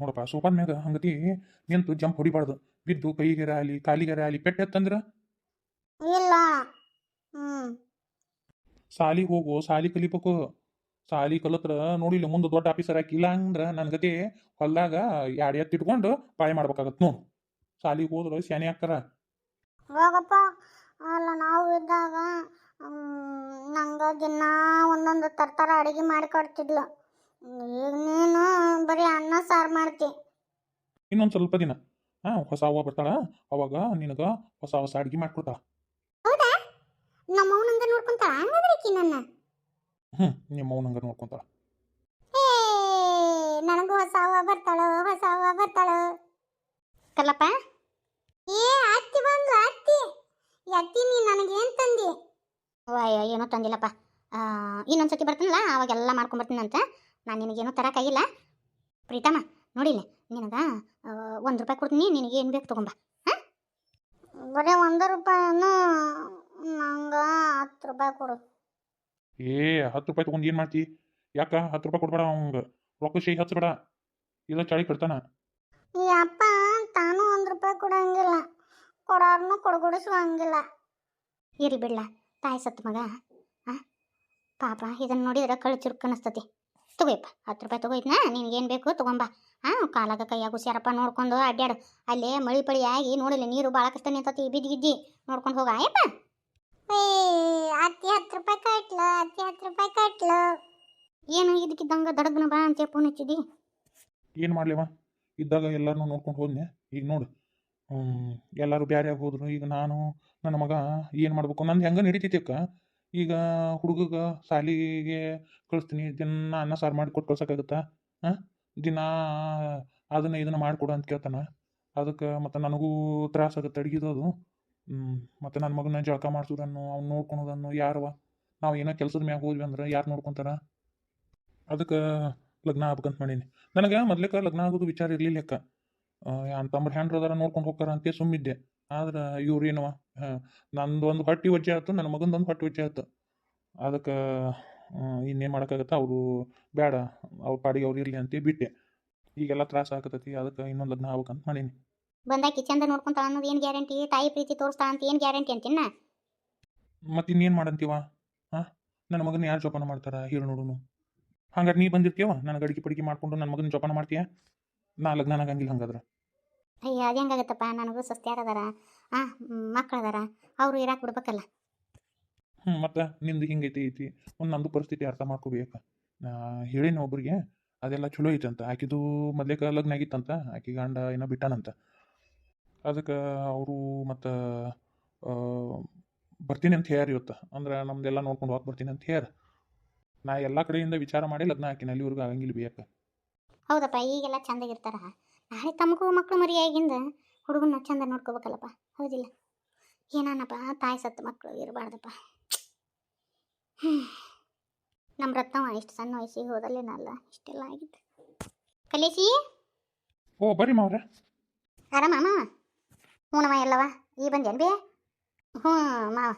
ನೋಡಪ್ಪ ಸೋಪಾನ್ ಮ್ಯಾಗ ಹಂಗತಿ ನಿಂತು ಜಂಪ್ ಹೊಡಿಬಾರ್ದು. ಬಿದ್ದು ಕೈಗೆರ ಆಗಲಿ ಕಾಲಿಗೆರ ಆಗಲಿ ಪೆಟ್ಟು ಎತ್ತಂದ್ರೆ ಇಲ್ಲ. ಹ್ಞೂ. ಸಾಲಿಗೆ ಹೋಗು, ಸಾಲಿ ಕಲಿಬೇಕು. ಸಾಲಿ ಕಲತ್ರ ನೋಡಿಲ್ಲ ಮುಂದೆ ದೊಡ್ಡ ಆಫೀಸರ್ ಹಾಕಿಲ್ಲ ಅಂದ್ರೆ ನನ್ನ ಗತಿ ಹೊಲ್ದಾಗ ಎರಡು ಎತ್ತಿಟ್ಕೊಂಡು ಪಾಳೆ ಮಾಡ್ಬೇಕಾಗತ್ತೆ ನೋಡು. ಸಾಲಿಗೆ ಹೋದ್ರೆ ಶಾನೆ ಹಾಕ್ತಾರ. ಹೋಗಪ್ಪ. ಅಲ್ಲ ನಾವು ಇದ್ದಾಗ ನಂಗೆ ದಿನ ಒಂದೊಂದು ಥರ ಅಡುಗೆ ಮಾಡಿ ಕೊಡ್ತಿದ್ಲು. ಈಗ ನೀನು ಬರೀ ಅನ್ನ ಸಾರು ಮಾಡ್ತಿ. ಇನ್ನೊಂದು ಸ್ವಲ್ಪ ದಿನ ಹೊಸ ಹೂವ ಬರ್ತಾಳ, ಅವಾಗ ನಿನಗೆ ಹೊಸ ಹೊಸ ಅಡ್ಗೆ ಮಾಡ್ಕೊಡ್ತಾಳ. ಹೌದಾ? ನಮ್ಮ ಅವನಂಗ ನೋಡ್ಕೊಂತಾಳ ಹಂಗಾದ್ರಕಿ ನನ್ನ. ನಿಮ್ಮ ಅವ್ನಂಗ ನೋಡ್ಕೊಂತಾಳ. ಏ ನನಗೂ ಹೊಸ ಹೂವ ಬರ್ತಾಳು, ಹೊಸ ಹೂವ ಬರ್ತಾಳು. ಕಲ್ಲಪ್ಪ. ಏ ಅತ್ತಿ ಬಂದ್ಲು ಅತ್ತಿ. ಅತ್ತಿ ನೀ ನನಗೇನು ತಂದಿ? ಏನೂ ತಂದಿಲ್ಲಪ್ಪ. ಇನ್ನೊಂದ್ಸತಿ ಬರ್ತೀನಲ್ಲ ಅವಾಗೆಲ್ಲ ಮಾಡ್ಕೊಂಬರ್ತೀನಂತ. ನಾನು ನಿನಗೇನೂ ತರೋಕ್ಕಾಗಿಲ್ಲ. ಪ್ರೀತಮ್ಮ ನೋಡಿಲ್ಲ ನಿನಗೆ ₹1 ಕೊಡ್ತೀನಿ, ನಿನಗೆ ಏನು ಬೇಕು ತೊಗೊಂಬ. ಹಾಂ, ಬರೀ ₹1 ನಂಗೆ ₹10 ಕೊಡು. ಏ ₹10 ತೊಗೊಂಡು ಏನು ಮಾಡ್ತಿ? ಯಾಕ ₹10 ಕೊಡ್ಬೇಡ ಅವಂಗ, ರೊಕ್ಕ ಶೈ ಹಚ್ಚಬೇಡ, ಇಲ್ಲ ಚಳಿ ಕಟ್ತಾನ. ಈ ಅಪ್ಪ ತಾನು ₹1 ಕೊಡಂಗಿಲ್ಲ, ಕೊಡೋರ್ನು ಕೊಡ್ಗುಡಿಸುವಂಗಿಲ್ಲ. ಇರಿ ಬಿಡ್ಲ, ತಾಯಿ ಸತ್ತು ಮಗ. ಹಾಂ ಪಾಪ, ಇದನ್ನು ನೋಡಿದ್ರೆ ಕಳ್ಳು ಚುರುಕು ಅನ್ನಿಸ್ತತಿ. ತಗೋಯಪ್ಪ ₹10 ತಗೋಯ್ತನಾ, ನಿನಗೇನು ಬೇಕು ತೊಗೊಂಬ. ಹಾಂ, ಕಾಲಾಗ ಕೈಯಾಗ ಹುಷಾರಪ್ಪ, ನೋಡ್ಕೊಂಡು ಅಡ್ಡಾಡು. ಅಲ್ಲೇ ಮಳಿ ಪಳಿ ಆಗಿ ನೋಡಿಲ್ಲ, ನೀರು ಭಾಳ ಕಷ್ಟ ನಿಂತತಿ, ಬಿದ್ದಿಗಿದ್ದಿ ನೋಡ್ಕೊಂಡು ಹೋಗ ಆಯಪ್ಪ. ಅತ್ತಿ ₹10 ಕಟ್ಲು, ಅತ್ತಿ ₹10 ಕಟ್ಲು. ಏನು ಇದಕ್ಕಿದ್ದಂಗೆ ದಡಗ್ನ ಬಾ ಅಂತ ಫೋನ್ ಹಚ್ಚಿದಿ? ಏನು ಮಾಡ್ಲಿವ, ಇದ್ದಾಗ ಎಲ್ಲರನ್ನೂ ನೋಡ್ಕೊಂಡು ಹೋದ್ನೆ. ಈಗ ನೋಡು ಎಲ್ಲರೂ ಬ್ಯಾರೆ ಹೋದ್ರು. ಈಗ ನಾನು ನನ್ನ ಮಗ ಏನು ಮಾಡ್ಬೇಕು? ನಂದು ಹೆಂಗೆ ನಡೀತೈತಿ ಅಕ್ಕ. ಈಗ ಹುಡುಗಗೆ ಶಾಲಿಗೆ ಕಳಿಸ್ತೀನಿ, ದಿನ ಅನ್ನ ಸಾರು ಮಾಡಿ ಕೊಟ್ಟು ಕಳ್ಸೋಕ್ಕಾಗುತ್ತಾ? ಹಾಂ, ದಿನ ಅದನ್ನು ಇದನ್ನು ಮಾಡಿಕೊಡು ಅಂತ ಕೇಳ್ತಾನೆ. ಅದಕ್ಕೆ ಮತ್ತು ನನಗೂ ತ್ರಾಸ ಆಗುತ್ತೆ ಅಡುಗೆದು. ಮತ್ತು ನನ್ನ ಮಗನ ಜಳಕ ಮಾಡಿಸೋದನ್ನು, ಅವ್ನು ನೋಡ್ಕೊಳೋದನ್ನು ಯಾರವ? ನಾವು ಏನೋ ಕೆಲಸದ ಮ್ಯಾಗ ಹೋದ್ವಿ ಅಂದ್ರೆ ಯಾರು ನೋಡ್ಕೊತಾರ? ಅದಕ್ಕೆ ಲಗ್ನ ಆಗ್ಬೇಕಂತ ಮಾಡೀನಿ. ನನಗೆ ಮೊದ್ಲೇಕ ಲಗ್ನ ಆಗೋದು ವಿಚಾರ ಇರಲಿಲ್ಲ ಅಕ್ಕ. ಅಂತಂಬ್ರು ಹ್ಯಾಂಡ್ರ ಅದಾರ ನೋಡ್ಕೊಂಡು ಹೋಗ್ತಾರ ಅಂತ ಸುಮ್ಮಿದ್ದೆ. ಆದ್ರೆ ಇವ್ರು ಏನವ, ನಂದು ಒಂದು ಹೊಟ್ಟೆ ವಜ್ಜೆ ಆಯ್ತು, ನನ್ನ ಮಗಂದೊಂದು ಹೊಟ್ಟೆ ವಜ್ಜೆ ಆಯ್ತು. ಅದಕ್ಕೆ ಇನ್ನೇನು ಮಾಡೋಕ್ಕಾಗತ್ತೆ, ಅವರು ಬೇಡ, ಅವ್ರ ಪಾಡಿಗೆ ಅವ್ರು ಇರಲಿ ಅಂತ ಬಿಟ್ಟೆ. ಈಗೆಲ್ಲ ತ್ರಾಸ ಆಗತೈತಿ, ಅದಕ್ಕೆ ಇನ್ನೊಂದು ಲಗ್ನ ಆಗ್ಬೇಕಂತ ಮಾಡೀನಿ. ಬಂದಾಕಿ ಚಂದ ನೋಡ್ಕೊಂತಾಳ ಅನ್ನೋದು ಏನು ಗ್ಯಾರಂಟಿ? ತಾಯಿ ಪ್ರೀತಿ ತೋರಿಸ್ತಾಳ ಅಂತ ಏನು ಗ್ಯಾರಂಟಿ ಅಂತೀನ? ಮತ್ತು ಇನ್ನೇನು ಮಾಡಂತೀವ? ಹಾಂ, ನನ್ನ ಮಗನ ಯಾರು ಜೋಪಾನ ಮಾಡ್ತಾರ ಹೇಳಿ ನೋಡುನು. ಹಂಗಾರೆ ನೀ ಬಂದಿರ್ತೀವ ನನಗೆ ಅಡಿಗೆ ಪಡಿಗೆ ಮಾಡ್ಕೊಂಡು ನನ್ನ ಮಗನ ಜೋಪಾನ ಮಾಡ್ತೀಯ? ನಾ ಲಗ್ನ ಆಗಂಗಿಲ್ಲ ಹಂಗಾದ್ರೆ. ಅಯ್ಯ ಅದು ಹೆಂಗಾಗತ್ತಪ್ಪ, ನನಗೂ ಸಸ್ತ್ಯಾರದಾರ, ಮಕ್ಳು ಅದಾರ, ಅವರು ಇರಾಕ್ ಬಿಡ್ಬೇಕಲ್ಲ. ಮತ್ತು ನಿಂದು ಹಿಂಗೈತಿ ಐತಿ, ಒಂದು ನಮ್ಮದು ಪರಿಸ್ಥಿತಿ ಅರ್ಥ ಮಾಡ್ಕೋಬೇಕು. ಹೇಳಿನ ಒಬ್ರಿಗೆ, ಅದೆಲ್ಲ ಚಲೋ ಐತಂತ. ಆಕಿದು ಮೊದ್ಲೇಕ ಲಗ್ನ ಆಗಿತ್ತಂತ, ಆಕಿ ಗಂಡ ಏನೋ ಬಿಟ್ಟಾನಂತ. ಅದಕ್ಕೆ ಅವರು ಮತ್ತು ಬರ್ತೀನಿ ಅಂತ ಹೇಳ್ಯಾರ ಇವತ್ತು. ಅಂದ್ರೆ ನಮ್ದೆಲ್ಲ ನೋಡ್ಕೊಂಡು ಹೋಗಿ ಬರ್ತೀನಿ ಅಂತ ಹೇಳ್ಯಾರ. ನಾ ಎಲ್ಲ ಕಡೆಯಿಂದ ವಿಚಾರ ಮಾಡಿ ಲಗ್ನ ಹಾಕಿನ, ಅಲ್ಲಿವರೆಗೂ ಆಗಂಗಿಲ್ಲ ಬೇಕ. ಹೌದಪ್ಪ, ಈಗೆಲ್ಲ ಚಂದಾಗಿರ್ತಾರ. ನಾಳೆ ತಮಗೂ ಮಕ್ಕಳು ಮರಿ ಆಗಿಂದ ಹುಡುಗನ್ನ ಚಂದ ನೋಡ್ಕೋಬೇಕಲ್ಲಪ್ಪ, ಹೌದಿಲ್ಲ? ಏನಾನಪ್ಪ, ತಾಯಿ ಸತ್ತು ಮಕ್ಕಳು ಇರಬಾರ್ದಪ್ಪ. ನಮ್ಮ ರತ್ನವ ಇಷ್ಟು ಸಣ್ಣ ವಯಸ್ಸಿಗೆ ಹೋದಲ್ಲೇನಲ್ಲ ಇಷ್ಟೆಲ್ಲ ಆಗಿತ್ತು. ಕಲೇಶಿ, ಓ ಬರ್ರಿ ಮಾವ್ರೆ. ಆರಾಮ ಮಾವ? ಹ್ಞೂನವ ಎಲ್ಲವ, ಈ ಬಂದೇನು ಬೇ? ಹ್ಞೂ ಮಾವ,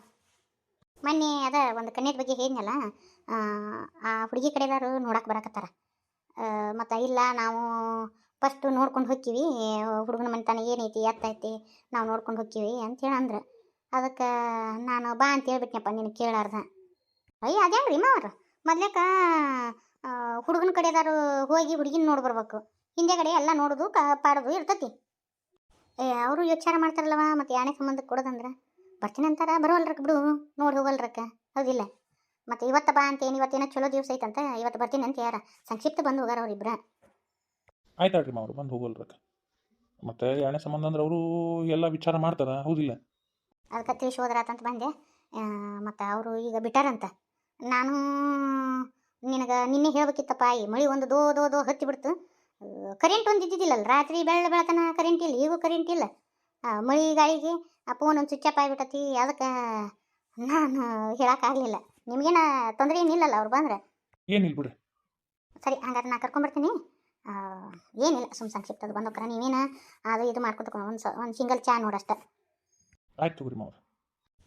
ಮೊನ್ನೆ ಅದ ಒಂದು ಕನ್ಯದ ಬಗ್ಗೆ ಹೇಳಿದ್ನಲ್ಲ, ಆ ಹುಡುಗಿ ಕಡೆದವರು ನೋಡಕ್ಕೆ ಬರಕತ್ತಾರ. ಮತ್ತು ಇಲ್ಲ ನಾವು ಫಸ್ಟು ನೋಡ್ಕೊಂಡು ಹೋಗ್ತೀವಿ, ಹುಡುಗನ ಮನೆತನ ಏನೈತಿ ಎತ್ತೈತಿ ನಾವು ನೋಡ್ಕೊಂಡು ಹೋಗ್ತೀವಿ ಅಂತೇಳಿ ಅಂದ್ರೆ. ಅದಕ್ಕೆ ನಾನು ಬಾ ಅಂತ ಹೇಳ್ಬಿಟ್ನಪ್ಪ ನಿನಗೆ ಕೇಳಾರ್ದ. ಅಯ್ಯ ಅದೇ ರೀ ಮಾವ್ರ, ಮೊದ್ಲೇಕ ಹುಡುಗನ ಕಡೆದಾರು ಹೋಗಿ ಹುಡುಗಿನ ನೋಡಿ ಬರ್ಬೇಕು, ಹಿಂದೆ ಕಡೆ ಎಲ್ಲ ನೋಡೋದು ಪಾಡೋದು ಇರ್ತತಿ. ಅವರು ಯೋಚಾರ ಮಾಡ್ತಾರಲ್ಲವ, ಮತ್ತು ಯಾಣೆ ಸಂಬಂಧಕ್ಕೆ ಕೊಡೋದಂದ್ರೆ ಬರ್ತೀನಿ ಅಂತಾರ, ಬರೋಲ್ರಕ್ಕೆ ಬಿಡು, ನೋಡಿ ಹೋಗಲ್ರಕ್ಕ, ಹೌದಿಲ್ಲ? ಮತ್ತು ಇವತ್ತು ಬಾ ಅಂತೇನು, ಇವತ್ತೇನೋ ಚಲೋ ದಿವಸ ಐತಂತ, ಇವತ್ತು ಬರ್ತೀನಿ ಅಂತ ಯಾರ ಸಂಕ್ಷಿಪ್ತ ಬಂದು ಹೋಗಾರ ಅವ್ರಿಬ್ರ. ಆಯ್ತಾಳ್ರಿ ಮಾವ್ರು, ಬಂದು ಹೋಗಲ್ರಕ್ಕ. ಮತ್ತು ಎರಡನೇ ಸಂಬಂಧ ಅಂದ್ರೆ ಅವರು ಎಲ್ಲ ವಿಚಾರ ಮಾಡ್ತಾರ, ಹೌದಿಲ್ಲ? ಅದಕ್ಕೆ ತಿಳಿಸಿ ಹೋದ್ರಾತಂತ ಬಂದೆ. ಮತ್ತು ಅವರು ಈಗ ಬಿಟ್ಟಾರಂತ. ನಾನು ನಿನಗೆ ನಿನ್ನೆ ಹೇಳ್ಬೇಕಿತ್ತಪ್ಪ, ಈ ಮಳೆ ಒಂದು ದೋ ದೋ ದೋ ಹತ್ತಿ ಬಿಡ್ತು. ಕರೆಂಟ್ ಒಂದು ಇದ್ದಿದ್ದಿಲ್ಲಲ್ಲ, ರಾತ್ರಿ ಬೆಳತನ ಕರೆಂಟ್ ಇಲ್ಲ, ಈಗೂ ಕರೆಂಟ್ ಇಲ್ಲ. ಮಳೆ ಗಾಳಿಗೆ ಆ ಫೋನ್ ಒಂದು ಸ್ವಿಚ್ ಆಫ್ ಆಗಿಬಿಟ್ಟತಿ. ಅದಕ್ಕೆ ನಾನು ಹೇಳೋಕ್ಕಾಗಲಿಲ್ಲ. ನಿಮಗೇನ ತೊಂದರೆ ಏನಿಲ್ಲಲ್ಲ ಅವ್ರು ಬಂದ್ರೆ? ಏನಿಲ್ಲ ಬಿಡ್ರಿ. ಸರಿ, ಹಂಗಾರೆ ನಾ ಕರ್ಕೊಂಬರ್ತೀನಿ. ಏನಿಲ್ಲ, ಸುಮ್ಮ ಸಂಕ್ಷಿಪ್ತ ಅದು ಬಂದೋಕ್ರ, ನೀವೇನ ಅದು ಇದು ಮಾಡ್ಕೊತಕೊಂಡು ಒಂದು ಸಿಂಗಲ್ ಚಾ ನೋಡಷ್ಟೆ. ಆಯ್ತು ತಗೋರಿ ಮಾವ್ರೆ.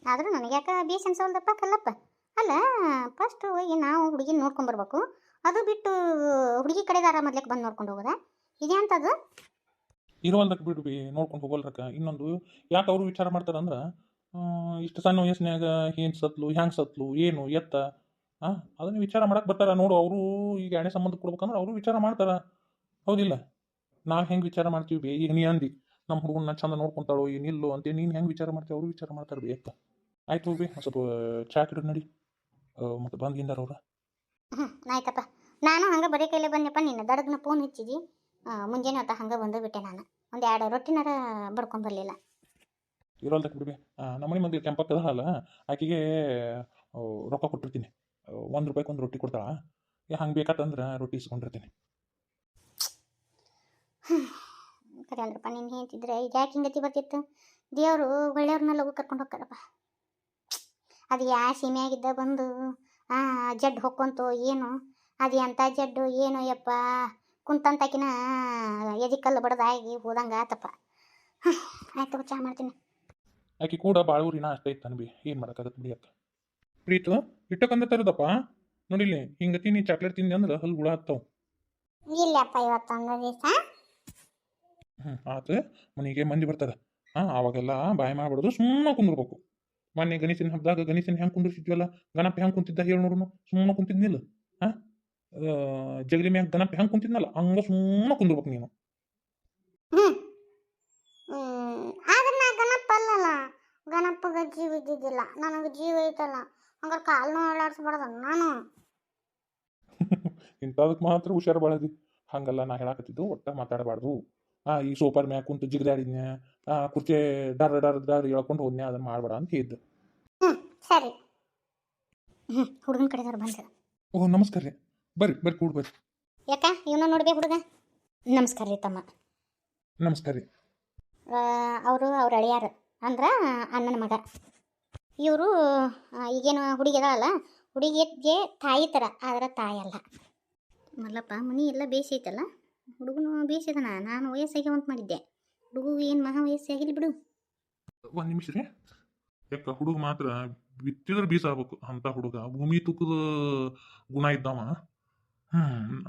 ಆದರೂ ನನಗೆ ಯಾಕೆ ಬೇಸ್ ಅನ್ಸೋಲ್ದಪ್ಪ ಕಲ್ಲಪ್ಪ. ಅಲ್ಲ, ಫಸ್ಟು ಹೋಗಿ ನಾವು ಹುಡುಗಿನ ನೋಡ್ಕೊಂಬರ್ಬೇಕು, ಅದು ಬಿಟ್ಟು ಹುಡುಗಿ ಕಡೆದಾರ ಮೊದ್ಲಕ್ಕೆ ಬಂದು ನೋಡ್ಕೊಂಡು ಹೋಗೋದ? ಇದೆ ಅಂತದು. ಇರುವಲ್ದಕ್ಕೆ ಬಿಡ್ಬಿ ನೋಡ್ಕೊಂಡು ಹೋಗಲ್ರಕ್ಕ. ಇನ್ನೊಂದು ಯಾಕೆ ಅವರು ವಿಚಾರ ಮಾಡ್ತಾರಂದ್ರೆ ಇಷ್ಟು ಸಣ್ಣ ವಯಸ್ಸಿನಾಗ ಏನು ಸತ್ಲು ಹ್ಯಾಂಗೆ ಸತ್ಲು ಏನು ಎತ್ತ ಅದನ್ನ ವಿಚಾರ ಮಾಡಕ್ಕೆ ಬರ್ತಾರ ನೋಡು. ಅವರು ಈಗ ಎಣ್ಣೆ ಸಂಬಂಧ ಕೊಡ್ಬೇಕಂದ್ರೆ ಅವರು ವಿಚಾರ ಮಾಡ್ತಾರ, ಹೌದಿಲ್ಲ? ನಾವು ಹೆಂಗೆ ವಿಚಾರ ಮಾಡ್ತೀವಿ ಬೇ? ಈಗ ನೀ ಅಂದಿ ನಮ್ಮ ಹುಡುಗನ್ನ ಚಂದ ನೋಡ್ಕೊಂತಾಳೋ ಏನಿಲ್ಲೋ ಅಂತೇಳಿ ನೀನು ಹೆಂಗೆ ವಿಚಾರ ಮಾಡ್ತೀವಿ, ಅವರು ವಿಚಾರ ಮಾಡ್ತಾರೆ ಬೇ ಅಕ್ಕ. ಆಯ್ತು ಬೇ, ಸ್ವಲ್ಪ ಚಾ ಕಿಡಿದು ನಡಿ. ಮತ್ತು ಬಂದ್ಗಿಂದಾರ ಅವ್ರ. ಆಯ್ತಪ್ಪ. ನಾನು ಹಂಗೆ ಬರೀ ಕೈಲೇ ಬಂದೆಪ್ಪ. ನಿನ್ನ ದಡಗ್ನ ಫೋನ್ ಹಚ್ಚಿದಿ, ಮುಂಜಾನೆ ಹೊತ್ತ ಹಂಗೆ ಬಂದು ಬಿಟ್ಟೆ. ನಾನು ಒಂದು 2 ರೊಟ್ಟಿನಾರ ಬಡ್ಕೊಂಡು ಬರಲಿಲ್ಲ. ಇರೋಲ್ದಕ್ಕೆ ಬಿಡ್ಬಿ. ನಮ್ಮನೆ ಮಂದಿ ಕೆಂಪಕ್ಕದ ಅಲ್ಲ, ಆಕೆಗೆ ರೊಕ್ಕ ಕೊಟ್ಟಿರ್ತೀನಿ. ₹1 ಒಂದು ರೊಟ್ಟಿ ಕೊಡ್ತಾಳ. ಹಂಗೆ ಬೇಕಾತಂದ್ರೆ ರೊಟ್ಟಿ ಇಸ್ಕೊಂಡಿರ್ತೀನಿ. ಕರೆ ಅಂದ್ರಪ್ಪ, ನೀನು ಹೇಳ್ತಿದ್ರೆ ಈಗ ಯಾಕೆ ಹಿಂಗತಿ ಬರ್ತಿತ್ತು? ದೇವರು ಒಳ್ಳೆಯವ್ರನ್ನ ಲಗು ಕರ್ಕೊಂಡು ಹೋಗ್ತಾರಪ್ಪ. ಅದು ಸೀಮೆಯಾಗಿದ್ದ ಬಂದು ಜಡ್ಡು ಹೊಕ್ಕೊಂತು ಏನು, ಅದು ಎಂಥ ಜಡ್ಡು ಏನು ಯಪ್ಪ, ಕುಂತಂತಾಕಿನ ಎದಿ ಕಲ್ಲು ಬಡ್ದಾಗಿ ಹೋದಂಗೆ ಆತಪ್ಪ. ಆಯ್ತು, ಚಹಾ ಮಾಡ್ತೀನಿ. ಆಕೆ ಕೂಡ ಬಾಳೂರಿನ ಅಷ್ಟೇ ಇತ್ತು ಅನ್ಬಿ, ಏನು ಮಾಡೋಕ್ಕಾಗತ್ತೆ ಬಿಡಿ ಅಕ್ಕ. ಪ್ರೀತು ಇಟ್ಟಕ್ಕಂದ ತರದಪ್ಪ ನೋಡಿಲಿ, ಹಿಂಗೆ ತಿನ್ನಿ ಚಾಕ್ಲೇಟ್ ತಿಂದಿ ಅಂದ್ರೆ ಹಲ್ಲು ಹುಳ ಹತ್ತಾವ. ಇಲ್ಲಪ್ಪ, ಇವತ್ತೊಂದು ದಿವಸ. ಆತು, ಮನೆಗೆ ಮಂದಿ ಬರ್ತಾರೆ. ಅವಾಗೆಲ್ಲ ಬಾಯಿ ಮಾಡ್ಬಿಡೋದು, ಸುಮ್ಮನೆ ಕುಂದಿರ್ಬೇಕು. ಮೊನ್ನೆ ಗಣೇಶನ ಹಬ್ಬದಾಗ ಗಣೇಶನ ಹೆಂಗೆ ಕುಂದಿರ್ಸಿದ್ವಲ್ಲ, ಗಣಪ ಹೆಂಗೆ ಕುಂತಿದ್ದ ಹೇಳಿ ನೋಡ್ರು, ಸುಮ್ಮನೆ ಕುಂತಿದ್ನಿಲ್ಲ. ಜಗಲಿ ಮ್ಯಾಗ ಗಣಪ ಹೆಂಗೆ ಕುಂತಿದ್ನಲ್ಲ ಹಂಗೆ ಸುಮ್ಮನೆ ಕುಂದಿರ್ಬೇಕು ನೀನು. ಆದ್ರೆ ನಾ ಗಣಪ ಅಲ್ಲಲ್ಲ, ಗಣಪಗೆ ಜೀವ ಇದ್ದಿದ್ದಿಲ್ಲ, ನನಗೆ ಜೀವ ಐತಲ್ಲ, ಹಂಗಾರೆ ಕಾಲನ್ನು ಓಡಾಡ್ಸ್ಬಾರ್ದ ನಾನು. ಇಂಥದಕ್ಕೆ ಮಾತ್ರ ಹುಷಾರು ಬಾಳದಿ. ಹಂಗಲ್ಲ ನಾ ಹೇಳಾಕತ್ತಿದ್ದು, ಒಟ್ಟ ಮಾತಾಡಬಾರ್ದು. ಈ ಸೋಫಾರ್ ಮ್ಯಾಗ ಕುಂತು ಜಿಗಿದಾಡಿದ್ನ್ಯಾ, ಕುರ್ಚಿ ಡರ್ ಹೇಳ್ಕೊಂಡು ಹೋದ್ನ್ಯಾ, ಅದನ್ನ ಮಾಡಬೇಡ ಅಂತ ಹೇಳಿದ್ದು. ಸರಿ. ಹುಡುಗನ ಕಡೆದವ್ರು ಬಂದ. ಓಹ್, ನಮಸ್ಕಾರ ರೀ. ಬರ್ರಿ ಬರ್ರಿ, ಕೂಡ ಬರ್ರಿ. ಯಾಕ ಇವನ ನೋಡ್ಬೇಕು ಹುಡುಗ? ನಮಸ್ಕಾರ ರೀ ತಮ್ಮ. ನಮಸ್ಕಾರ ರೀ. ಅವರು ಅವ್ರ ಅಳಿಯಾರು ಅಂದ್ರೆ ಅಣ್ಣನ ಮಗ. ಇವರು ಈಗೇನು ಹುಡುಗಿ ಅದಾಳಲ್ಲ, ಹುಡುಗಿಗೆ ತಾಯಿ ಥರ, ಆದ್ರೆ ತಾಯಿ ಅಲ್ಲ. ಮಲ್ಲಪ್ಪ ಮನೆ ಎಲ್ಲ ಬೇಸೈತಲ್ಲ, ಹುಡುಗನು ಬೇಸಿದನ. ನಾನು ವಯಸ್ಸಾಗಿ ಅಂತ ಮಾಡಿದ್ದೆ, ಹುಡುಗ ಏನು ಮಹಾ ವಯಸ್ಸಾಗಿಲ್ಲ ಬಿಡು. ಒಂದು ನಿಮಿಷ ರೀ. ಯಾಕ ಹುಡುಗ ಮಾತ್ರ ಬಿತ್ತಿದ್ರೆ ಬೀಸಾಗಬೇಕು ಅಂತ ಹುಡುಗ, ಭೂಮಿ ತೂಕದ ಗುಣ ಇದ್ದವ.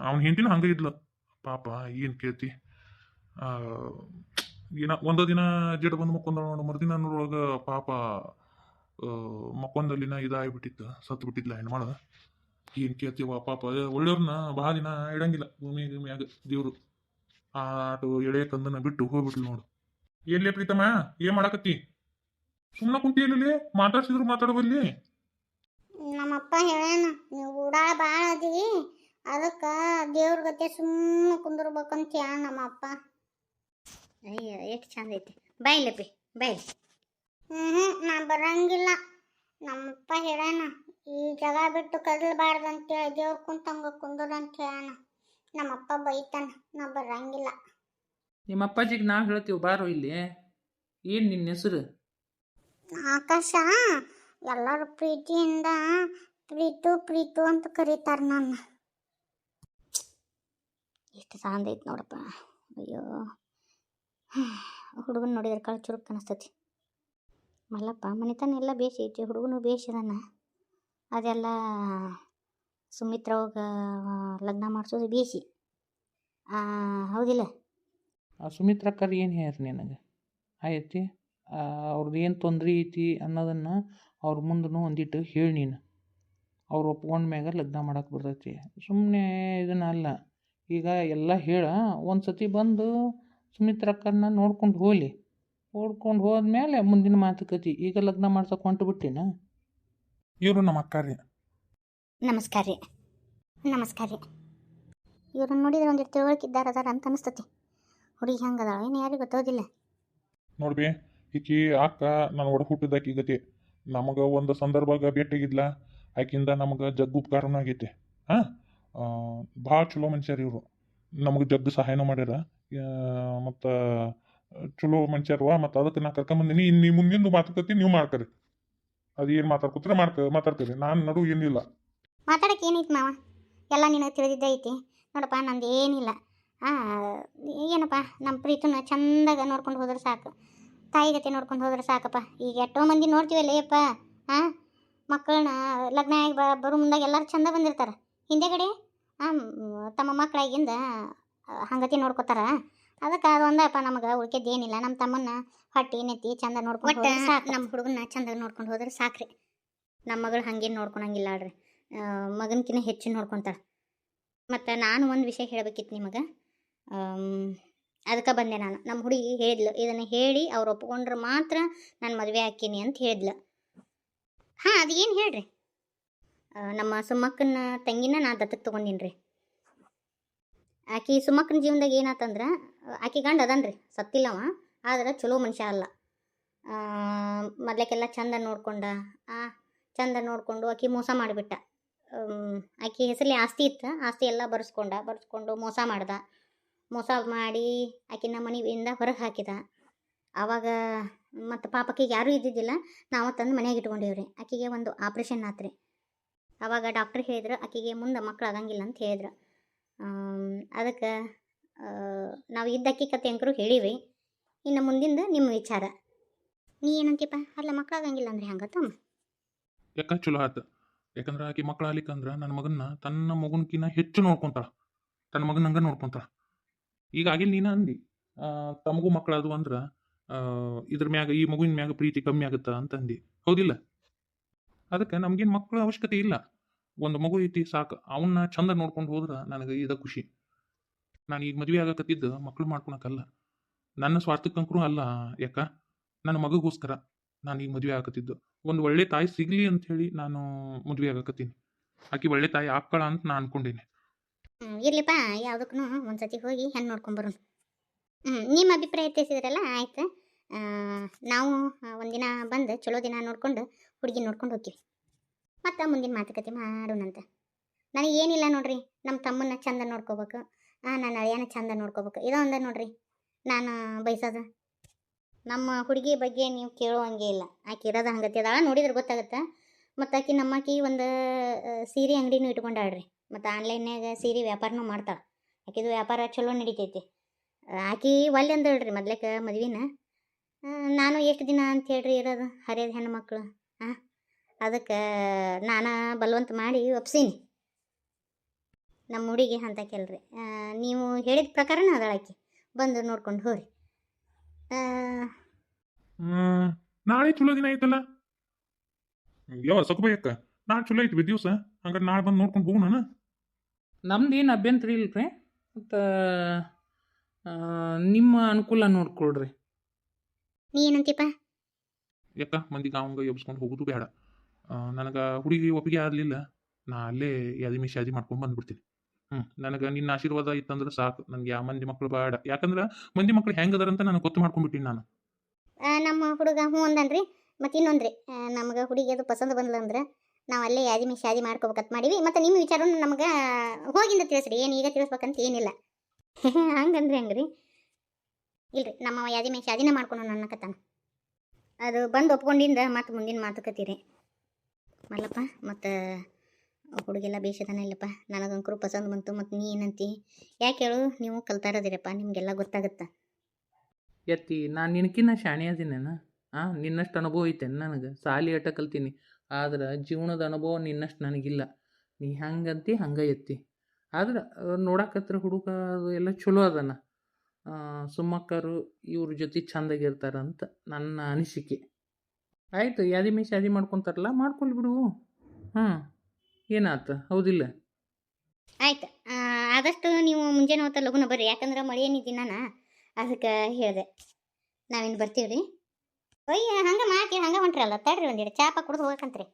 ಅವನ ಹೆಂಡತಿನ ಹಂಗೆ ಇದ್ಲ ಪಾಪ. ಏನು ಕೇಳ್ತಿ, ಏನ ಒಂದೋ ದಿನ ಜಡ್ ಬಂದು ಮಕ್ಕೊಂದ ನೋಡು, ಮರುದಿನ ನೋಡೊಳಗೆ ಪಾಪ ಮಕ್ಕೊಂದಲ್ಲಿನ ಇದಾಗಿಬಿಟ್ಟಿತ್ತು, ಸತ್ತು ಬಿಟ್ಟಿದ್ಲ ಹೆಣ್ಮಾಳ. ಏನು ಕೇಳ್ತೀವ ಪಾಪ. ಒಳ್ಳೆಯವ್ರನ್ನ ಭಾಳ ದಿನ ಇಡಂಗಿಲ್ಲ ಭೂಮಿ ಮ್ಯಾಗ ದೇವ್ರು. ಆಟು ಎಳೆ ಕಂದನ ಬಿಟ್ಟು ಹೋಗ್ಬಿಟ್ಲು ನೋಡು. ಎಲ್ಲೇ ಪ್ರೀತಮ್ಮ, ಏನ್ ಮಾಡಾಕತ್ತಿ? ಸುಮ್ಮನೆ ಕುಂತಿಯಲ್ಲಿ ಮಾತಾಡ್ಸಿದ್ರು ಮಾತಾಡಬಲ್ಲಿ. ನಮ್ಮಪ್ಪ ಹೇಳೇನ, ನೀವು ಉಡಾಳ ಭಾಳ ಅದಿ, ಅದಕ್ಕೆ ದೇವ್ರ ಗತೆ ಸುಮ್ಮನೆ ಕುಂದಿರ್ಬೇಕಂತ ಹೇಳ ನಮ್ಮಪ್ಪ. ಅಯ್ಯ, ಎಷ್ಟು ಚಂದ ಐತಿ. ಬಾಯ್ಲಪ್ಪಿ ಬಾಯ್. ನಾ ಬರಂಗಿಲ್ಲ. ನಮ್ಮಪ್ಪ ಹೇಳೇನ, ಈ ಜಾಗ ಬಿಟ್ಟು ಕದಲ್ಬಾರ್ದಂತೇಳಿ ದೇವ್ರ ಕುಂತಂಗ ಕುಂದ್ರಂತ ಹೇಳಣ. ನಮ್ಮಪ್ಪ ಬೈತಾನ, ನಾ ಬರಂಗಿಲ್ಲ. ನಿಮ್ಮ ಅಪ್ಪಾಜಿಗೆ ನಾವು ಹೇಳ್ತೀವಿ ಬಾರೋ ಇಲ್ಲಿ. ಏನು ನಿನ್ನ ಹೆಸರು? ಆಕಾಶ. ಎಲ್ಲರೂ ಪ್ರೀತಿಯಿಂದ ಪ್ರೀತು ಪ್ರೀತು ಅಂತ ಕರೀತಾರೆ ನನ್ನ. ಎಷ್ಟು ಚಂದ ಐತಿ ನೋಡಪ್ಪ. ಅಯ್ಯೋ, ಹುಡುಗನ ನೋಡಿದ್ರೆ ಕಳು ಚುರುಕ್ ಅನಿಸ್ತತಿ. ಮಲ್ಲಪ್ಪ ಮನೆತನ ಎಲ್ಲ ಬೇಸಿ ಐತಿ, ಹುಡುಗನು ಬೇಸಿದಾನ. ಅದೆಲ್ಲ ಸುಮಿತ್ರ ಹೋಗ ಲಗ್ನ ಮಾಡಿಸೋದು ಬೇಸಿ, ಹೌದಿಲ್ಲ? ಆ ಸುಮಿತ್ರಕ್ಕರ್ ಏನು ಹೇಳ್ರಿ ನಿನಗೆ? ಆಯ್ತಿ, ಅವ್ರದ್ದು ಏನು ತೊಂದ್ರೆ ಐತಿ ಅನ್ನೋದನ್ನು ಅವ್ರ ಮುಂದೂ ಒಂದಿಟ್ಟು ಹೇಳಿ ನೀನು. ಅವ್ರು ಒಪ್ಕೊಂಡ ಮ್ಯಾಗ ಲಗ್ನ ಮಾಡಕ್ಕೆ ಬರ್ತೈತಿ. ಸುಮ್ಮನೆ ಇದನ್ನ ಅಲ್ಲ. ಈಗ ಎಲ್ಲ ಹೇಳ, ಒಂದು ಸತಿ ಬಂದು ಸುಮಿತ್ರಕ್ಕರನ್ನ ನೋಡ್ಕೊಂಡು ಹೋಗಲಿ. ನೋಡ್ಕೊಂಡು ಹೋದ್ಮೇಲೆ ಮುಂದಿನ ಮಾತುಕತೆ. ಈಗ ಲಗ್ನ ಮಾಡ್ಸಕ್ಕೆ ಹೊಂಟು ಬಿಟ್ಟಿನ. ಇವರು ನಮ್ಮ ಅಕ್ಕ ರೀ. ನಮಸ್ಕಾರ ರೀ. ನಮಸ್ಕಾರ ರೀ. ಇವ್ರನ್ನ ನೋಡಿದ್ರೆ ಒಂದಿಟ್ಟು ತಿಳುವಳಿಕಿದ್ದಾರ ಅಂತ ಅನಿಸ್ತತಿ. ಹುಡುಗಿ ಹಂಗದ ಏನು ಯಾರಿಗೆ ಗೊತ್ತೋದಿಲ್ಲ. ನೋಡ್ಬಿ, ಈಕಿ ಅಕ್ಕ ನಾನು ಒಡ ಹುಟ್ಟಿದಾಕಿ ಗತಿ. ನಮಗೆ ಒಂದು ಸಂದರ್ಭಾಗ ಭೇಟಿಯಾಗಿದ್ಲ, ಆಕಿಂದ ನಮಗೆ ಜಗ್ಗು ಉಪಕಾರನೂ ಆಗೈತಿ. ಭಾಳ ಚಲೋ ಮನುಷ್ಯರು ಇವರು. ನಮಗೆ ಜಗ್ಗು ಸಹಾಯನೂ ಮಾಡ್ಯಾರ. ಮತ್ತು ಚಲೋ ಮನುಷ್ಯರ್ವ. ಮತ್ತು ಅದಕ್ಕೆ ನಾ ಕರ್ಕೊಂಬಂದಿನಿ. ಇನ್ನು ನೀವು ಮುಂದಿಂದು ಮಾತುಕತೆ ನೀವು ಮಾಡ್ಕರಿ. ಅದು ಏನು ಮಾತಾಡ್ಕೊತಾರೆ ಮಾತಾಡ್ತೀರಿ. ನಾನು ನಡು ಏನಿಲ್ಲ. ಮಾತಾಡಕ್ಕೆ ಏನೈತಿ ಮಾವ, ಎಲ್ಲ ನಿನಗೆ ತಿಳಿದಿದ್ದೆ ಐತಿ. ನೋಡಪ್ಪ, ನಂದು ಏನಿಲ್ಲ. ಏನಪ್ಪ, ನಮ್ಮ ಪ್ರೀತನ ಚಂದಾಗ ನೋಡ್ಕೊಂಡು ಹೋದ್ರೆ ಸಾಕು. ತಾಯಿ ಗತೆ ನೋಡ್ಕೊಂಡು ಹೋದ್ರೆ ಸಾಕಪ್ಪ. ಈಗ ಎಷ್ಟೋ ಮಂದಿ ನೋಡ್ತೀವಲ್ಲೇಪ್ಪ, ಮಕ್ಕಳನ್ನ ಲಗ್ನ ಆಗಿ ಬರೋ ಮುಂದಾಗ ಎಲ್ಲರೂ ಚಂದ ಬಂದಿರ್ತಾರೆ. ಹಿಂದೆಗಡೆ ತಮ್ಮ ಮಕ್ಕಳಾಗಿಂದ ಹಂಗತಿ ನೋಡ್ಕೊತಾರ. ಅದಕ್ಕೆ ಅದು ಒಂದಪ್ಪ ನಮಗೆ ಉಳ್ಕೆದೇನಿಲ್ಲ. ನಮ್ಮ ತಮ್ಮನ್ನ ಹೊಟ್ಟಿ ನೆತ್ತಿ ಚಂದ ನೋಡ್ಕೊಂಡು ಸಾಕು. ನಮ್ಮ ಹುಡುಗನ್ನ ಚಂದ ನೋಡ್ಕೊಂಡು ಹೋದ್ರೆ ಸಾಕ್ರಿ. ನಮ್ಮ ಮಗಳು ಹಂಗೇನು ನೋಡ್ಕೊಳಂಗಿಲ್ಲ ಅಲ್ರಿ, ಮಗನಕಿನ್ನ ಹೆಚ್ಚು ನೋಡ್ಕೊತಾಳೆ. ಮತ್ತು ನಾನು ಒಂದು ವಿಷಯ ಹೇಳಬೇಕಿತ್ತು ನಿಮಗೆ, ಅದಕ್ಕೆ ಬಂದೆ ನಾನು. ನಮ್ಮ ಹುಡುಗಿ ಹೇಳಿದ್ಲು, ಇದನ್ನು ಹೇಳಿ ಅವ್ರು ಒಪ್ಕೊಂಡ್ರೆ ಮಾತ್ರ ನಾನು ಮದುವೆ ಹಾಕೀನಿ ಅಂತ ಹೇಳಿದ್ಲು. ಹಾಂ, ಅದು ಏನು ಹೇಳ್ರಿ. ನಮ್ಮ ಸುಮ್ಮಕ್ಕನ ತಂಗಿನ ನಾ ದತ್ತಕ್ಕೆ ತೊಗೊಂಡಿನಿ ರೀ. ಆಕೆ ಸುಮ್ಮಕ್ಕನ ಜೀವನದಾಗ ಏನಾತಂದ್ರೆ, ಆಕೆ ಗಂಡ ಅದನ್ರಿ, ಸತ್ತಿಲ್ಲವ, ಆದ್ರೆ ಚಲೋ ಮನುಷ್ಯ ಅಲ್ಲ. ಮೊದ್ಲೇಕೆಲ್ಲ ಚಂದ ನೋಡ್ಕೊಂಡು ಆಕೆ ಮೋಸ ಮಾಡಿಬಿಟ್ಟ. ಆಕೆ ಹೆಸರಲ್ಲಿ ಆಸ್ತಿ ಇತ್ತು, ಆಸ್ತಿ ಎಲ್ಲ ಬರ್ಸ್ಕೊಂಡು ಮೋಸ ಮಾಡಿ ಆಕಿನ ಮನೆಯಿಂದ ಹೊರಗೆ ಹಾಕಿದ. ಆವಾಗ ಮತ್ತು ಪಾಪಕ್ಕಿಗೆ ಯಾರೂ ಇದ್ದಿದ್ದಿಲ್ಲ, ನಾವು ತಂದು ಮನೆಯಾಗ ಇಟ್ಕೊಂಡೇವ್ರಿ. ಆಕೆಗೆ ಒಂದು ಆಪ್ರೇಷನ್ ಆತ್ರಿ. ಆವಾಗ ಡಾಕ್ಟ್ರ್ ಹೇಳಿದ್ರು ಆಕೆಗೆ ಮುಂದೆ ಮಕ್ಳು ಆಗಂಗಿಲ್ಲ ಅಂತ ಹೇಳಿದ್ರು. ಅದಕ್ಕೆ ನಾವು ಇದ್ದಕ್ಕಿ ಕತೆ ಅಂಕರು ಹೇಳಿವಿ. ಇನ್ನು ಮುಂದಿಂದ ನಿಮ್ಮ ವಿಚಾರ. ನೀ ಏನಂತೀಪ? ಅಲ್ಲ, ಮಕ್ಳು ಆಗಂಗಿಲ್ಲ ಅಂದ್ರೆ ಹೆಂಗತ್ತಮ್ಮ? ಯಾಕೆ ಚಲೋ ಆಯ್ತು. ಯಾಕಂದ್ರೆ ಆಕೆ ಮಕ್ಳು ಆಗ್ಲಿಕ್ಕಂದ್ರೆ ನನ್ನ ಮಗನ್ನ ತನ್ನ ಮಗನಕಿನ್ನ ಹೆಚ್ಚು ನೋಡ್ಕೊತಾಳ, ತನ್ನ ಮಗನ ಹಂಗೆ ನೋಡ್ಕೊತಾಳ. ಈಗ ಆಗಿಲ್ಲ ನೀನು ಅಂದು ತಮಗೂ ಮಕ್ಕಳು ಅದು ಅಂದ್ರೆ ಇದ್ರ ಮ್ಯಾಗ ಈ ಮಗುವಿನ ಮ್ಯಾಗ ಪ್ರೀತಿ ಕಮ್ಮಿ ಆಗುತ್ತಾ ಅಂತಂದು, ಹೌದಿಲ್ಲ? ಅದಕ್ಕೆ ನಮಗೇನು ಮಕ್ಕಳ ಅವಶ್ಯಕತೆ ಇಲ್ಲ. ಒಂದು ಮಗು ಐತಿ ಸಾಕು, ಅವನ್ನ ಚಂದ ನೋಡ್ಕೊಂಡು ಹೋದ್ರೆ ನನಗೆ ಇದ ಖುಷಿ. ನಾನು ಈಗ ಮದುವೆ ಆಗಕತ್ತಿದ್ದು ಮಕ್ಕಳು ಮಾಡ್ಕೊಳಕ್ಕಲ್ಲ, ನನ್ನ ಸ್ವಾರ್ಥಕ್ಕಂಕರೂ ಅಲ್ಲ. ಯಾಕ ನನ್ನ ಮಗಗೋಸ್ಕರ ನಾನು ಈಗ ಮದುವೆ ಆಗಕತ್ತಿದ್ದು. ಒಂದು ಒಳ್ಳೆ ತಾಯಿ ಸಿಗಲಿ ಅಂಥೇಳಿ ನಾನು ಮದುವೆ ಆಗಕತ್ತೀನಿ. ಆಕೆ ಒಳ್ಳೆ ತಾಯಿ ಆಕ್ಕಳ ಅಂತ ನಾನು ಅನ್ಕೊಂಡೀನಿ. ಇರ್ಲಿಪ್ಪ, ಯಾವುದಕ್ಕೂ ಒಂದ್ಸತಿ ಹೋಗಿ ಹೆಣ್ಣು ನೋಡ್ಕೊಂಬರೋಣ. ನಿಮ್ಮ ಅಭಿಪ್ರಾಯ ತಿಳಿಸಿದ್ರಲ್ಲ, ಆಯ್ತು. ನಾವು ಒಂದಿನ ಬಂದು ಚಲೋ ದಿನ ನೋಡ್ಕೊಂಡು ಹುಡುಗಿ ನೋಡ್ಕೊಂಡು ಹೋಗ್ತೀವಿ. ಮತ್ತು ಮುಂದಿನ ಮಾತುಕತೆ ಮಾಡೋಣಂತ. ನನಗೇನಿಲ್ಲ ನೋಡ್ರಿ, ನಮ್ಮ ತಮ್ಮನ್ನ ಚಂದ ನೋಡ್ಕೋಬೇಕು, ನನ್ನ ಅಳಿಯನ ಚಂದ ನೋಡ್ಕೋಬೇಕು, ಇದೋ ಒಂದ ನೋಡ್ರಿ ನಾನು ಬಯಸೋದು. ನಮ್ಮ ಹುಡುಗಿ ಬಗ್ಗೆ ನೀವು ಕೇಳುವಂಗೆ ಇಲ್ಲ. ಆಕೆ ಇರೋದು ಹಂಗತಿ ಅದಾಳ, ನೋಡಿದ್ರೆ ಗೊತ್ತಾಗುತ್ತೆ. ಮತ್ತು ಆಕೆ ನಮ್ಮಕ್ಕಿ ಒಂದು ಸೀರೆ ಅಂಗಡಿನೂ ಇಟ್ಕೊಂಡಾಳ್ರಿ. ಮತ್ತು ಆನ್ಲೈನ್ಯಾಗ ಸೀರೆ ವ್ಯಾಪಾರನೂ ಮಾಡ್ತಾಳೆ. ಆಕೆದು ವ್ಯಾಪಾರ ಚಲೋ ನಡಿತೈತಿ. ಆಕೆ ಒಲ್ಲೆ ಅಂದಳ್ರಿ ಮೊದ್ಲೇಕ ಮದ್ವಿನ. ನಾನು ಎಷ್ಟು ದಿನ ಅಂತ ಹೇಳ್ರಿ ಇರೋದು ಹರಿಯದ ಹೆಣ್ಣು ಮಕ್ಕಳು. ಅದಕ್ಕೆ ನಾನು ಬಲವಂತ ಮಾಡಿ ಒಪ್ಸೀನಿ. ನಮ್ಮ ಹುಡುಗಿ ಅಂತ ಕೇಳ್ರಿ. ನೀವು ಹೇಳಿದ ಪ್ರಕಾರನ ಅದಳಾಕಿ, ಬಂದು ನೋಡ್ಕೊಂಡು ಹೋಗ್ರಿ. ನಾಳೆ ಚಲೋ ದಿನ ಐತಲ್ಲ, ಯಾವ ಸಕಬಯ್ಯಕ್ಕ, ನಾಳೆ ಚಲೋ ಐತಿ ದಿವಸ. ಹಂಗಾರೆ ನಾಳೆ ಬಂದು ನೋಡ್ಕೊಂಡು ಹೋಗೋಣ. ನಮ್ದೇನು ಅಭ್ಯಂತರ ಇಲ್ರಿ. ಮತ್ತು ನಿಮ್ಮ ಅನುಕೂಲ ನೋಡ್ಕೊಳ್ರಿ. ನೀ ಏನಂತೀಪ? ಯಾಕ ಮಂದಿಗೆ ಅವಂಗ ಎಬ್ಸ್ಕೊಂಡು ಹೋಗೋದು ಬೇಡ. ನನಗೆ ಹುಡುಗಿ ಒಪ್ಪಿಗೆ ಆಗಲಿಲ್ಲ, ನಾ ಅಲ್ಲೇ ಯಾದಿ ಶಾದಿ ಮಾಡ್ಕೊಂಡು ಬಂದ್ಬಿಡ್ತೀನಿ. ನನಗೆ ನಿನ್ನ ಆಶೀರ್ವಾದ ಇತ್ತಂದ್ರೆ ಸಾಕು. ನನಗೆ ಯಾವ ಮಂದಿ ಮಕ್ಕಳು ಬೇಡ. ಯಾಕಂದ್ರೆ ಮಂದಿ ಮಕ್ಕಳು ಹೆಂಗದಾರಂತ ನನಗೆ ಗೊತ್ತು ಮಾಡ್ಕೊಂಡ್ಬಿಟ್ಟಿನಿ ನಾನು. ನಮ್ಮ ಹುಡುಗ ಹ್ಞೂ ಅಂದನ್ರಿ. ಮತ್ತು ಇನ್ನೊಂದ್ರಿ, ನಮ್ಗೆ ಹುಡುಗಿ ಅದು ಪಸಂದ್ ಬಂದ್ಲಂದ್ರೆ ನಾವು ಅಲ್ಲೇ ಯಾದಿ ಶಾದಿ ಮಾಡ್ಕೋಬೇಕಂತ ಮಾಡೀವಿ. ಮತ್ತು ನಿಮ್ಮ ವಿಚಾರವನ್ನು ನಮ್ಗೆ ಹೋಗಿಂದ ತಿಳಿಸ್ರಿ, ಏನು ಈಗ ತಿಳಿಸ್ಬೇಕಂತ ಏನಿಲ್ಲ. ಹಂಗಂದ್ರಿ ಹಂಗ್ರಿ ಇಲ್ರಿ, ನಮ್ಮ ಯಾದಿ ಶಾದಿನ ಮಾಡ್ಕೊಂಡು ಅನ್ನಕತ್ತಾನ. ಅದು ಬಂದು ಒಪ್ಕೊಂಡಿಂದ ಮತ್ತು ಮುಂದಿನ ಮಾತುಕತ್ತೀರಿ ಮಲ್ಲಪ್ಪ. ಮತ್ತು ಹುಡುಗೆಲ್ಲ ಬೇಷದನ ಇಲ್ಲಪ್ಪ, ನನಗಂಕರು ಪಸಂದ್ ಬಂತು. ಮತ್ತು ನೀ ಏನಂತಿ? ಯಾಕೆ ಹೇಳು, ನೀವು ಕಲ್ತಾರದಿರಪ್ಪ, ನಿಮಗೆಲ್ಲ ಗೊತ್ತಾಗುತ್ತೆ. ಎತ್ತಿ ನಾನು ನಿನಕಿನ್ನ ಶಾಣೆ ಅದೀನೇನ? ನಿನ್ನಷ್ಟು ಅನುಭವ ಐತೇನು ನನಗೆ? ಸಾಲಿ ಅಟ ಕಲ್ತೀನಿ, ಆದ್ರೆ ಜೀವನದ ಅನುಭವ ನಿನ್ನಷ್ಟು ನನಗಿಲ್ಲ. ನೀ ಹಂಗಂತಿ ಹಂಗೆ ಎತ್ತಿ. ಆದ್ರೆ ನೋಡಕತ್ರ ಹುಡುಗ ಅದು ಎಲ್ಲ ಚಲೋ ಅದನ. ಸುಮ್ಮಕ್ಕರು ಇವ್ರ ಜೊತೆ ಚಂದಾಗಿರ್ತಾರಂತ ನನ್ನ ಅನಿಸಿಕೆ. ಆಯಿತು, ಯಾದಿ ಮೇ ಶಾದಿ ಮಾಡ್ಕೊತಾರಲ್ಲ, ಮಾಡ್ಕೊಳ್ಳಿ ಬಿಡು. ಏನಾಯ್ತು, ಹೌದಿಲ್ಲ? ಆಯ್ತು, ಆದಷ್ಟು ನೀವು ಮುಂಜಾನೆ ಹೊತ್ತ ಲಗುನ ಬರ್ರಿ. ಯಾಕಂದ್ರೆ ಮಳೆ ಏನಿದ್ದೀನ, ಅದಕ್ಕೆ ಹೇಳಿದೆ. ನಾವಿನ್ನು ಬರ್ತೀವಿ ರೀ. ಒಯ್ಯ ಹಂಗೆ ಮಾಕಿ ಹಂಗೆ ಹೊಂಟ್ರಲ್ಲ, ತಡ್ರಿ ಒಂದಿಟ್ಟು ಚಾಪ ಕುಡಿದು ಹೋಗಕ್ಕಂತ್ರಿ.